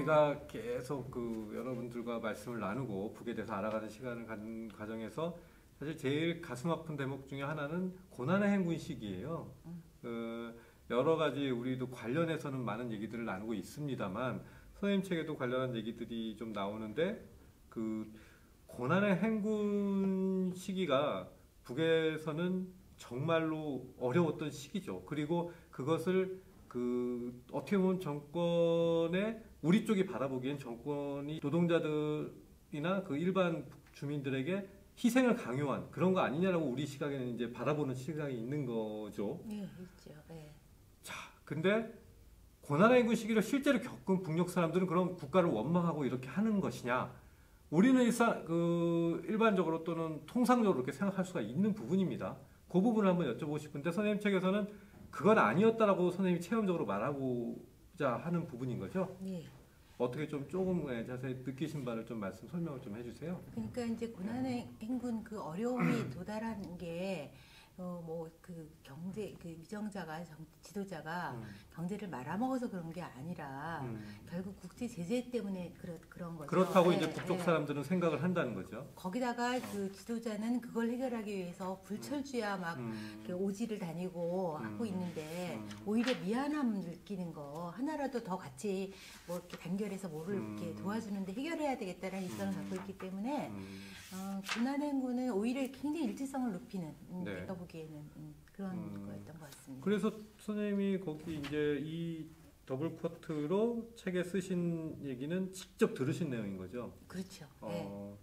저희가 계속 여러분들과 말씀을 나누고 북에 대해서 알아가는 시간을 갖는 과정에서 사실 제일 가슴 아픈 대목 중에 하나는 고난의 행군 시기예요. 여러 가지 우리도 관련해서는 많은 얘기들을 나누고 있습니다만 선생님 책에도 관련한 얘기들이 좀 나오는데 고난의 행군 시기가 북에서는 정말로 어려웠던 시기죠. 그리고 그것을 어떻게 보면 정권에 우리 쪽이 바라보기엔 정권이 노동자들이나 일반 주민들에게 희생을 강요한 그런 거 아니냐라고 우리 시각에는 이제 바라보는 시각이 있는 거죠. 네, 있죠. 네. 자, 근데 고난의 행군 시기를 실제로 겪은 북녘 사람들은 그럼 국가를 원망하고 이렇게 하는 것이냐? 우리는 일반적으로 또는 통상적으로 그렇게 생각할 수가 있는 부분입니다. 그 부분을 한번 여쭤보고 싶은데 선생님 책에서는 그건 아니었다라고 선생님이 체험적으로 말하고자 하는 부분인 거죠? 네. 어떻게 조금 자세히 느끼신 바를 설명을 좀 해주세요. 그러니까 이제 고난의 행군 어려움이 도달한 게 경제 위정자가 지도자가 경제를 말아먹어서 그런 게 아니라 결국 국제 제재 때문에 그런 거죠. 그렇다고 네, 이제 북쪽 네. 사람들은 생각을 한다는 거죠. 거기다가 지도자는 그걸 해결하기 위해서 불철주야 막 오지를 다니고 하고 있는데 오히려 미안함 느끼는 거 하나라도 더 같이 이렇게 단결해서 뭐를 이렇게 도와주는데 해결해야 되겠다라는 입장을 갖고 있기 때문에 고난의 행군은 오히려 굉장히 일치성을 높이는 네. 제가 보기에는 그런 거였던 것 같습니다. 그래서 선생님이 거기 이제 이 더블 쿼트로 책에 쓰신 얘기는 직접 들으신 내용인 거죠? 그렇죠. 네.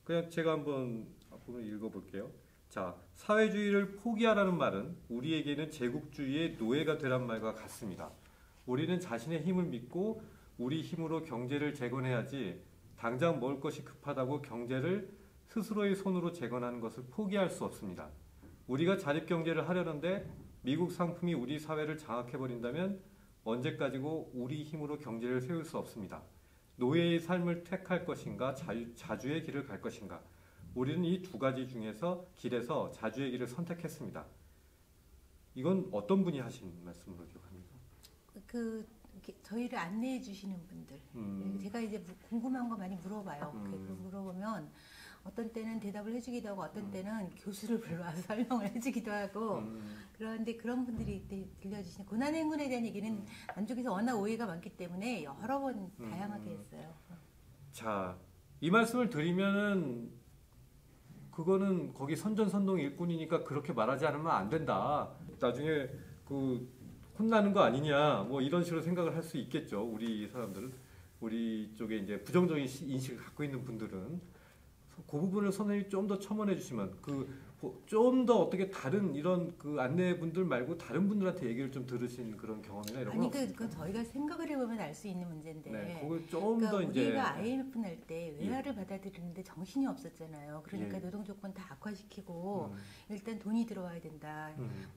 그냥 제가 한번 앞부분 읽어볼게요. 자, 사회주의를 포기하라는 말은 우리에게는 제국주의의 노예가 되란 말과 같습니다. 우리는 자신의 힘을 믿고 우리 힘으로 경제를 재건해야지 당장 먹을 것이 급하다고 경제를 스스로의 손으로 재건하는 것을 포기할 수 없습니다. 우리가 자립경제를 하려는데 미국 상품이 우리 사회를 장악해버린다면 언제까지고 우리 힘으로 경제를 세울 수 없습니다. 노예의 삶을 택할 것인가 자주의 길을 갈 것인가. 우리는 이 두 가지 길에서 자주의 길을 선택했습니다. 이건 어떤 분이 하신 말씀으로 기억합니까? 저희를 안내해 주시는 분들. 제가 이제 궁금한 거 많이 물어봐요. 물어보면 어떤 때는 대답을 해주기도 하고 어떤 때는 교수를 불러와서 설명을 해주기도 하고 그런데 그런 분들이 들려주시는 고난의 행군에 대한 얘기는 남쪽에서 워낙 오해가 많기 때문에 여러 번 다양하게 했어요. 자, 이 말씀을 드리면은 그거는 거기 선전선동 일꾼이니까 그렇게 말하지 않으면 안 된다. 나중에 혼나는 거 아니냐 뭐 이런 식으로 생각을 할 수 있겠죠. 우리 사람들은 우리 쪽에 이제 부정적인 인식을 갖고 있는 분들은 그 부분을 선생님이 좀 더 첨언해 주시면 좀 더 어떻게 다른 이런 안내분들 말고 다른 분들한테 얘기를 좀 들으신 그런 경험이나 이런 거 없습니까? 그건 저희가 생각을 해보면 알 수 있는 문제인데 네, 그걸 좀 더 그러니까 이제 우리가 IMF 날 때 외화를 받아들이는데 정신이 없었잖아요. 그러니까 노동 조건 다 악화시키고 일단 돈이 들어와야 된다.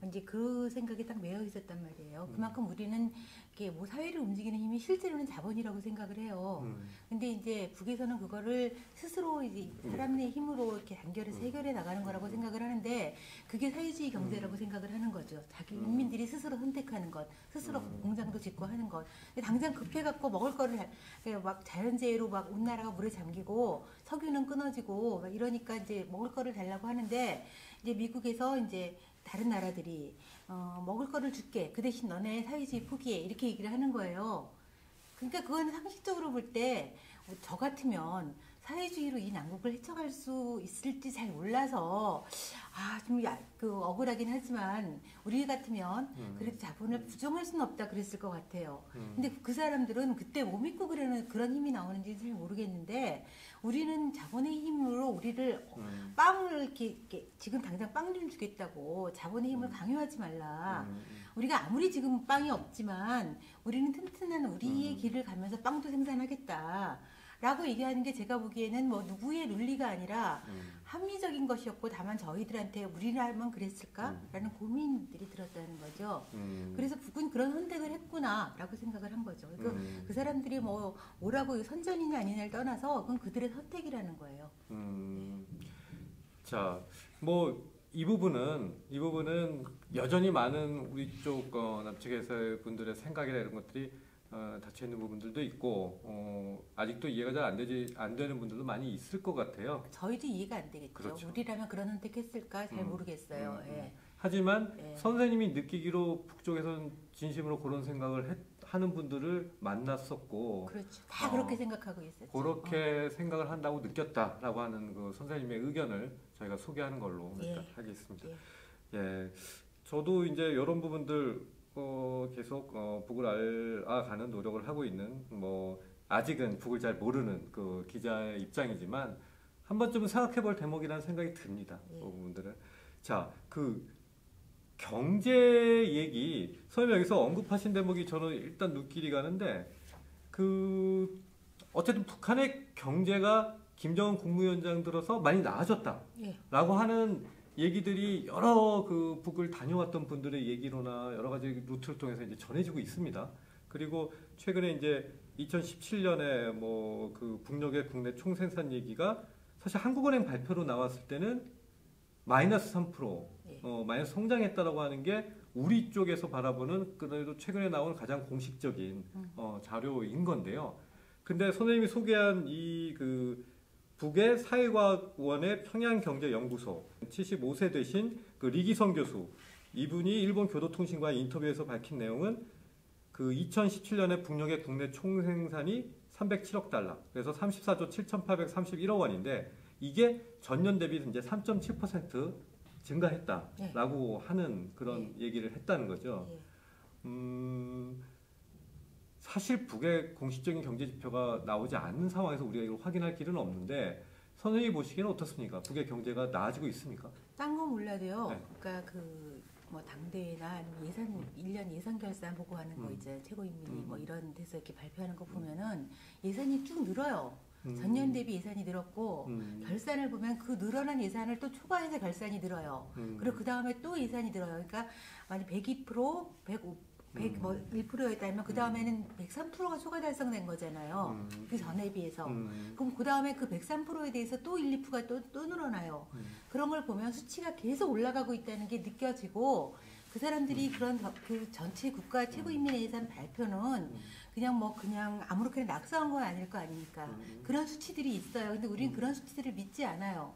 이제 그 생각이 딱 매여 있었단 말이에요. 그만큼 우리는 이렇게 사회를 움직이는 힘이 실제로는 자본이라고 생각을 해요. 근데 이제 북에서는 그거를 스스로 이제 사람의 힘으로 이렇게 단결해서 해결해 나가는 거라고 생각을 하는데 그게 사회주의 경제라고 생각을 하는 거죠. 자기 인민들이 스스로 선택하는 것, 스스로 공장도 짓고 하는 것. 근데 당장 급해갖고 먹을 거를 막 자연재해로 막 온 나라가 물에 잠기고 석유는 끊어지고 막 이러니까 이제 먹을 거를 달라고 하는데 이제 미국에서 이제 다른 나라들이 먹을 거를 줄게. 그 대신 너네 사회주의 포기해. 이렇게 얘기를 하는 거예요. 그러니까 그건 상식적으로 볼 때 저 같으면 사회주의로 이 난국을 헤쳐갈 수 있을지 잘 몰라서 좀 억울하긴 하지만 우리 같으면 그래도 자본을 부정할 수는 없다 그랬을 것 같아요. 근데 그 사람들은 그때 못 믿고 그런 힘이 나오는지 잘 모르겠는데 우리는 자본의 힘으로 우리를 빵을 이렇게 지금 당장 빵 좀 주겠다고 자본의 힘을 강요하지 말라. 우리가 아무리 지금 빵이 없지만 우리는 튼튼한 우리의 길을 가면서 빵도 생산하겠다. 라고 얘기하는 게 제가 보기에는 누구의 논리가 아니라 합리적인 것이었고 다만 저희들한테 우리라면 그랬을까라는 고민들이 들었다는 거죠. 그래서 북은 그런 선택을 했구나라고 생각을 한 거죠. 그 사람들이 뭐라고 선전이냐 아니냐를 떠나서 그건 그들의 선택이라는 거예요. 자, 이 부분은 여전히 많은 우리 쪽 남측에서의 분들의 생각이나 이런 것들이 닫혀 있는 부분들도 있고 아직도 이해가 잘 안 되는 분들도 많이 있을 것 같아요. 저희도 이해가 안 되겠죠. 그렇죠. 우리라면 그런 선택했을까 잘 모르겠어요. 예. 하지만 예. 선생님이 느끼기로 북쪽에서는 진심으로 그런 생각을 하는 분들을 만났었고, 그렇죠. 다 그렇게 생각하고 있었죠. 그렇게 생각을 한다고 느꼈다라고 하는 그 선생님의 의견을 저희가 소개하는 걸로 일단 하겠습니다. 예, 저도 이제 이런 부분들 계속 북을 알아가는 노력을 하고 있는 뭐 아직은 북을 잘 모르는 그 기자의 입장이지만 한 번쯤은 생각해볼 대목이라는 생각이 듭니다. 그 부분들은 자, 그 경제 얘기 선생님 여기서 언급하신 대목이 저는 일단 눈길이 가는데 그 어쨌든 북한의 경제가 김정은 국무위원장 들어서 많이 나아졌다라고 하는 얘기들이 여러 그 북을 다녀왔던 분들의 얘기로나 여러 가지 루트를 통해서 이제 전해지고 있습니다. 그리고 최근에 이제 2017년에 뭐 그 북녘의 국내 총생산 얘기가 사실 한국은행 발표로 나왔을 때는 마이너스 3%, 마이너스 성장했다라고 하는 게 우리 쪽에서 바라보는 그래도 최근에 나온 가장 공식적인 자료인 건데요. 근데 선생님이 소개한 이 그 북의 사회과학원의 평양경제연구소 75세 되신 그 리기성 교수 이분이 일본 교도통신과의 인터뷰에서 밝힌 내용은 그 2017년에 북녘의 국내 총생산이 307억 달러, 그래서 34조 7,831억 원인데 이게 전년 대비 이제 3.7% 증가했다라고 하는 그런 얘기를 했다는 거죠. 사실 북의 공식적인 경제 지표가 나오지 않는 상황에서 우리가 이걸 확인할 길은 없는데 선생님이 보시기에는 어떻습니까? 북의 경제가 나아지고 있습니까? 딴 건 몰라도요. 그러니까 그 뭐 당대회나 아니면 예산 1년 예산 결산 보고하는 거 이제 최고인민이 뭐 이런 데서 이렇게 발표하는 거 보면은 예산이 쭉 늘어요. 전년 대비 예산이 늘었고 결산을 보면 그 늘어난 예산을 또 초과해서 결산이 늘어요. 그리고 그 다음에 또 예산이 늘어요. 그러니까 만약 102%, 100뭐 1%였다면 그 다음에는 103%가 초과 달성된 거잖아요. 그 전에 비해서. 그럼 그 다음에 그 103%에 대해서 또 1, 2%가 또 늘어나요. 그런 걸 보면 수치가 계속 올라가고 있다는 게 느껴지고 그 사람들이 그런 그 전체 국가 최고인민의 예산 발표는 그냥 아무렇게나 낙서한 건 아닐 거 아닙니까? 그런 수치들이 있어요. 근데 우리는 그런 수치들을 믿지 않아요.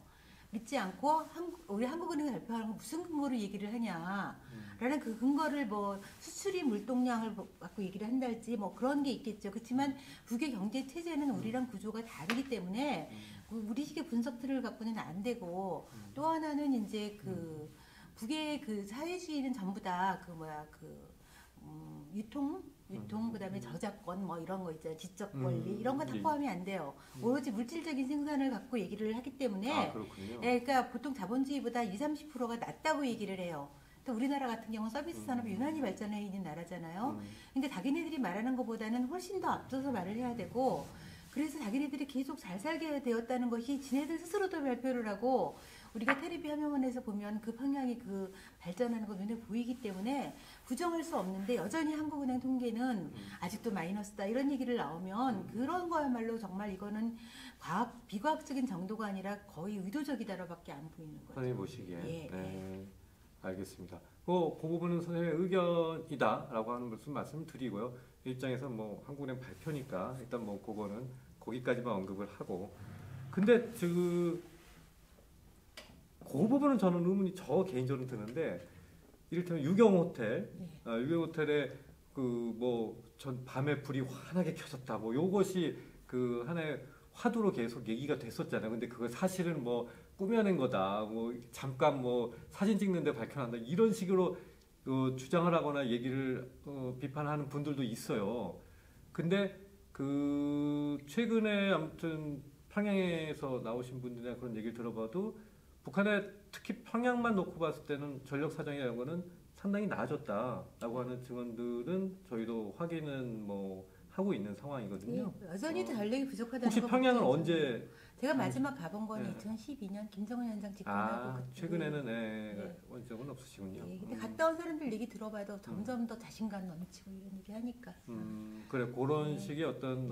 믿지 않고 우리 한국은행이 발표하는 거 무슨 근거로 얘기를 하냐? 라는 그 근거를 뭐 수출입 물동량을 갖고 얘기를 한달지 뭐 그런 게 있겠죠. 그렇지만 북의 경제 체제는 우리랑 구조가 다르기 때문에 우리식의 분석들을 갖고는 안 되고 또 하나는 이제 그 북의 그 사회주의는 전부 다 유통 그다음에 저작권 뭐 이런 거 있잖아요. 지적 권리 이런 거 다 포함이 안 돼요. 오로지 물질적인 생산을 갖고 얘기를 하기 때문에 그러니까 보통 자본주의보다 20-30%가 낮다고 얘기를 해요. 또 우리나라 같은 경우는 서비스 산업이 유난히 발전해 있는 나라잖아요. 근데 자기네들이 말하는 것보다는 훨씬 더 앞서서 말을 해야 되고 그래서 자기네들이 계속 잘 살게 되었다는 것이 지네들 스스로도 발표를 하고 우리가 테레비 화면에서 보면 그 평양이 그 발전하는 거 눈에 보이기 때문에 부정할 수 없는데 여전히 한국은행 통계는 아직도 마이너스다 이런 얘기를 나오면 그런 거야말로 정말 이거는 비과학적인 정도가 아니라 거의 의도적이다라밖에 안 보이는 거죠. 선생님 보시기에. 네. 알겠습니다. 그 부분은 선생님의 의견이다라고 하는 말씀을 드리고요. 입장에서 뭐 한국은행 발표니까 일단 뭐 그거는 거기까지만 언급을 하고. 근데 그 부분은 저는 의문이 저 개인적으로 드는데 이를테면 유경호텔, 유경호텔에 그 뭐 전 밤에 불이 환하게 켜졌다. 뭐 요것이 그 하나의 화두로 계속 얘기가 됐었잖아요. 근데 그거 사실은 뭐 꾸며낸 거다. 뭐 잠깐 뭐 사진 찍는데 밝혀낸다. 이런 식으로 주장을 하거나 얘기를 비판하는 분들도 있어요. 근데 그 최근에 아무튼 평양에서 나오신 분들이나 그런 얘기를 들어봐도 북한의 특히 평양만 놓고 봤을 때는 전력 사정이라는 거는 상당히 나아졌다라고 하는 증언들은 저희도 확인은 뭐 하고 있는 상황이거든요. 여전히도 전력이 부족하다는 혹시 거 평양은 언제? 제가 마지막 가본 건 2012년 김정은 위원장 집권하고 최근에는 온 적은 없으시군요. 근데 갔다 온 사람들 얘기 들어봐도 점점 더 자신감 넘치고 이런 얘기 하니까. 그래 그런 식의 어떤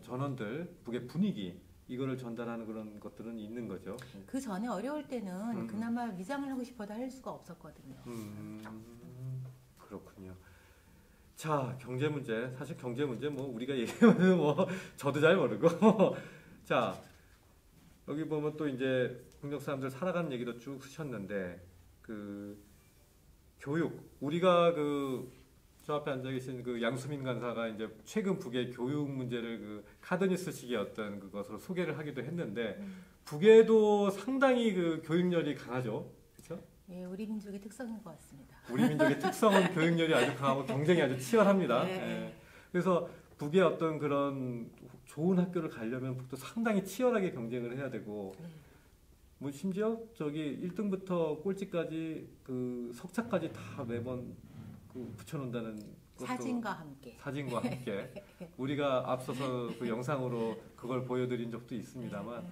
전원들 북의 분위기 이거를 전달하는 그런 것들은 있는 거죠. 그 전에 어려울 때는 그나마 위장을 하고 싶어도 할 수가 없었거든요. 그렇군요. 자, 경제 문제. 사실 경제 문제 뭐 우리가 얘기하면 뭐 저도 잘 모르고. 자, 여기 보면 또 이제 국역 사람들 살아가는 얘기도 쭉 쓰셨는데 그 교육 우리가 그 저 앞에 앉아 계신 그 양수민 간사가 이제 최근 북의 교육 문제를 그 카드니스식의 어떤 그것으로 소개를 하기도 했는데 북에도 상당히 그 교육열이 강하죠. 그렇죠? 예, 우리 민족의 특성인 것 같습니다. 우리 민족의 특성은 교육열이 아주 강하고 경쟁이 아주 치열합니다. 네. 예. 그래서 북의 어떤 그런 좋은 학교를 가려면 북도 상당히 치열하게 경쟁을 해야 되고 네. 뭐 심지어 저기 1등부터 꼴찌까지 그 석차까지 다 매번 그 붙여놓는다는 것도 사진과 함께. 사진과 함께 우리가 앞서서 그 영상으로 그걸 보여드린 적도 있습니다만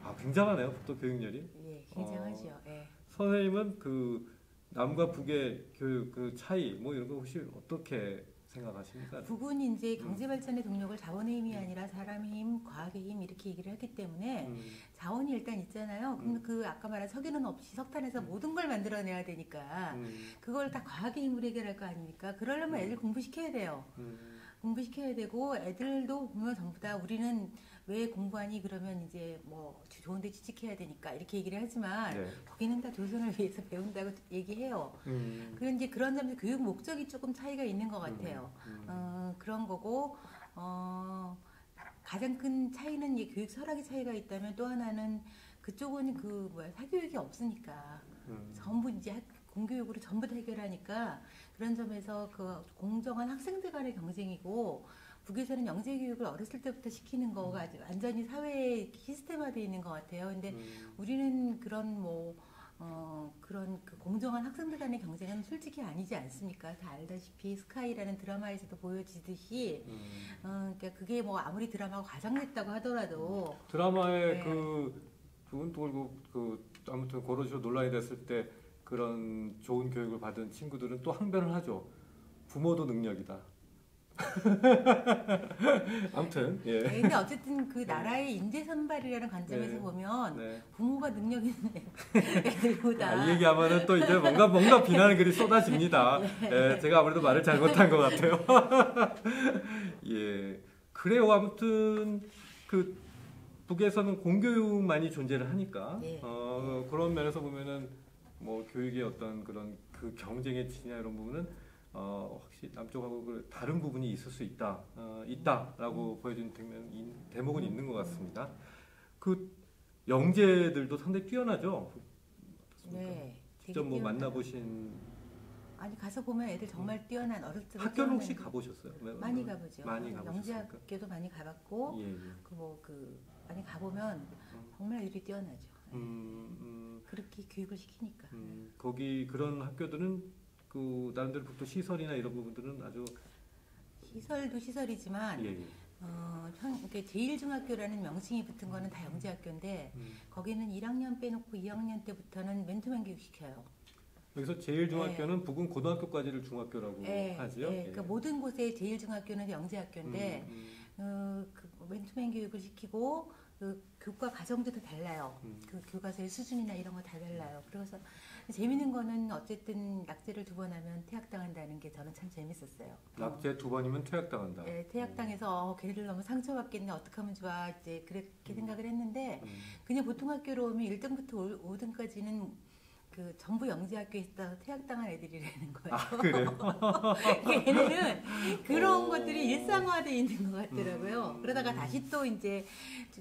아 굉장하네요 북도 교육열이. 예, 굉장하죠. 예. 선생님은 그 남과 북의 교육 그 차이 뭐 이런 거 혹시 어떻게 생각하십니까? 북은 이제 경제 발전의 동력을 자본의 힘이 아니라 사람의 힘, 과학의 힘 이렇게 얘기를 했기 때문에 자원이 일단 있잖아요. 그럼 그 아까 말한 석유는 없이 석탄에서 모든 걸 만들어내야 되니까 그걸 다 과학의 힘으로 해결할 거 아닙니까? 그러려면 애들 공부시켜야 돼요. 공부시켜야 되고 애들도 보면 전부 다 우리는 왜 공부하니 그러면 이제 뭐 좋은데 취직해야 되니까 이렇게 얘기를 하지만 네. 거기는 다 조선을 위해서 배운다고 얘기해요. 그런 이제 그런 점에서 교육 목적이 조금 차이가 있는 것 같아요. 그런 거고 가장 큰 차이는 이 교육 철학의 차이가 있다면 또 하나는 그쪽은 그 뭐야 사교육이 없으니까 전부 이제 공교육으로 전부 다 해결하니까 그런 점에서 그 공정한 학생들 간의 경쟁이고 북에서는 영재 교육을 어렸을 때부터 시키는 거가 아주 완전히 사회에 시스템화되어 있는 것 같아요. 근데 우리는 그런 뭐 그런 그 공정한 학생들 간의 경쟁은 솔직히 아니지 않습니까? 다 알다시피 스카이라는 드라마에서도 보여지듯이 그러니까 그게 뭐 아무리 드라마가 과장됐다고 하더라도 드라마에 네. 그 부분 또 그 아무튼 고로쇼 논란이 됐을 때 그런 좋은 교육을 받은 친구들은 또 항변을 하죠. 부모도 능력이다. 아무튼 예. 네, 근데 어쨌든 그 나라의 인재 선발이라는 관점에서 네. 보면 네. 부모가 능력 있는 애들보다 아, 이 얘기하면은 또 이제 뭔가 비난의 글이 쏟아집니다. 예, 제가 아무래도 말을 잘못한 것 같아요. 예, 그래요. 아무튼 그 북에서는 공교육만이 존재를 하니까 네. 그런 면에서 보면은 뭐 교육의 어떤 그런 그 경쟁의 질이나 이런 부분은 확실히 남쪽하고 그 다른 부분이 있을 수 있다라고 보여준 대목은 있는 것 같습니다. 그 영재들도 상당히 뛰어나죠. 네, 직접 뭐 뛰어나요. 만나보신 아니 가서 보면 애들 정말 뛰어난 어렸을 때 학교는 혹시 가보셨어요? 많이 가보죠. 많이 가보셨습니까? 영재학교도 많이 가봤고 예, 예. 그 많이 가보면 정말 애들이 뛰어나죠. 그렇게 교육을 시키니까. 거기 그런 학교들은 그 나름대로 북도 시설이나 이런 부분들은 아주 시설도 시설이지만 예, 예. 이렇게 제1중학교라는 명칭이 붙은 거는 다 영재학교인데 거기는 1학년 빼놓고 2학년 때부터는 맨투맨 교육 시켜요. 여기서 제일중학교는 북은 고등학교까지를 중학교라고 하지요. 예. 그러니까 모든 곳에 제1중학교는 영재학교인데 그 맨투맨 교육을 시키고 그 교과 과정도 다 달라요. 그 교과서의 수준이나 이런 거 다 달라요. 그래서 재밌는 거는 어쨌든 낙제를 2번 하면 퇴학당한다는 게 저는 참 재밌었어요. 낙제 2번이면 퇴학당한다. 네, 퇴학당해서 걔를 너무 상처받겠네 어떡하면 좋아 이제 그렇게 생각을 했는데 그냥 보통 학교로 오면 1등부터 5등까지는 그 전부 영재학교에 있다 퇴학당한 애들이라는 거예요. 아, 그래요? 얘네는 그런 것들이 일상화되어 있는 것 같더라고요. 그러다가 다시 또 이제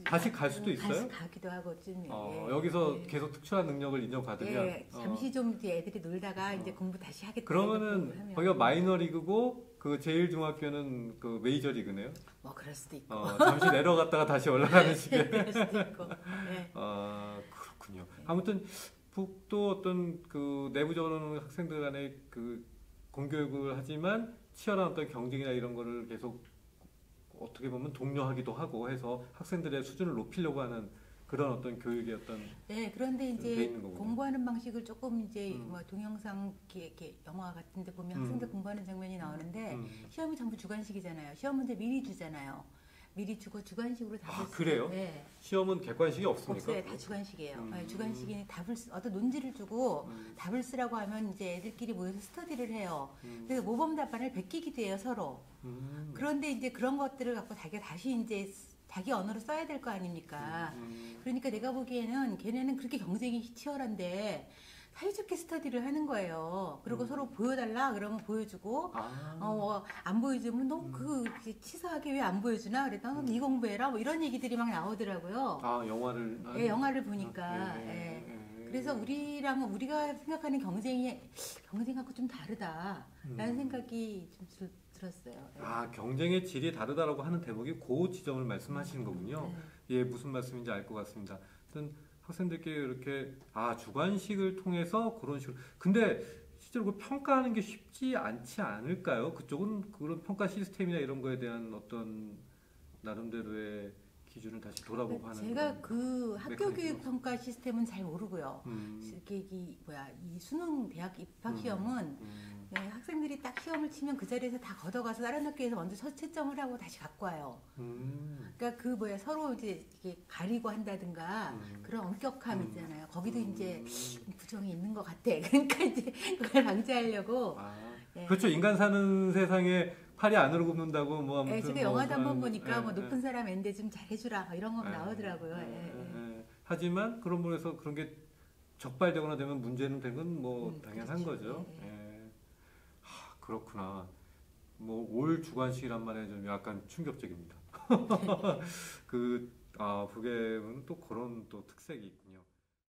다시 갈 수도 있어요? 다시 가기도 하고 좀 여기서 계속 특출한 능력을 인정받으면 예, 잠시 좀 이제 애들이 놀다가 이제 공부 다시 하겠다. 그러면은 이렇게 하면. 거기가 마이너리그고 그 제일중학교는 그 메이저리그네요. 뭐 그럴 수도 있고. 잠시 내려갔다가 다시 올라가는 식의. 그럴 수도 있고. 네. 그렇군요. 아무튼 북도 어떤 그 내부적으로는 학생들 간의 그 공교육을 하지만 치열한 어떤 경쟁이나 이런 거를 계속 어떻게 보면 독려하기도 하고 해서 학생들의 수준을 높이려고 하는 그런 어떤 교육의 어떤 네, 그런데 돼 이제 있는 거군요. 공부하는 방식을 조금 이제 뭐 동영상 이렇게 영화 같은데 보면 학생들 공부하는 장면이 나오는데 시험이 전부 주관식이잖아요. 시험 문제 미리 주잖아요. 미리 주고 주관식으로 답을 그래요? 네. 시험은 객관식이 없습니까? 없어요. 다 주관식이에요. 주관식이 어떤 논지를 주고 답을 쓰라고 하면 이제 애들끼리 모여서 스터디를 해요. 그래서 모범 답안을 베끼기도 해요, 서로. 그런데 이제 그런 것들을 갖고 자기가 다시 이제 자기 언어로 써야 될 거 아닙니까? 그러니까 내가 보기에는 걔네는 그렇게 경쟁이 치열한데 사이좋게 스터디를 하는 거예요. 그리고 서로 보여달라 그러면 보여주고 안 보여주면 너 그 치사하게 왜 안 보여주나 그랬더니 너는 이 공부해라 뭐 이런 얘기들이 막 나오더라고요. 영화를 예, 영화를 보니까. 그래서 우리가 생각하는 경쟁하고 좀 다르다라는 생각이 좀 들었어요. 경쟁의 질이 다르다라고 하는 대목이 그 지점을 말씀하시는 거군요. 네. 예, 무슨 말씀인지 알 것 같습니다. 하여튼 학생들끼리 이렇게 주관식을 통해서 그런 식으로. 근데 실제로 그 평가하는 게 쉽지 않지 않을까요? 그쪽은 그런 평가 시스템이나 이런 거에 대한 어떤 나름대로의 기준을 다시 돌아보고 하는. 제가 그 학교 메커니즘이 교육 평가 시스템은 잘 모르고요. 이렇게 이 수능 대학 입학 시험은 학생들이 딱 시험을 치면 그 자리에서 다 걷어가서 다른 학교에서 먼저 첫 채점을 하고 다시 갖고 와요. 그러니까 서로 이제 이렇게 가리고 한다든가 그런 엄격함 있잖아요. 거기도 이제 부정이 있는 것 같아. 그러니까 이제 그걸 방지하려고. 그렇죠. 인간 사는 세상에 팔이 안으로 굽는다고 뭐 아무튼. 제가 영화도 한번 보니까 높은 사람 엔데 좀 잘해주라 뭐 이런 거 나오더라고요. 하지만 그런 부분에서 그런 게 적발되거나 되면 문제는 된 건 뭐 당연한 그렇죠. 거죠. 그렇구나. 뭐 올 주관식이란 말에 좀 약간 충격적입니다. 북에는 또 그런 또 특색이 있군요.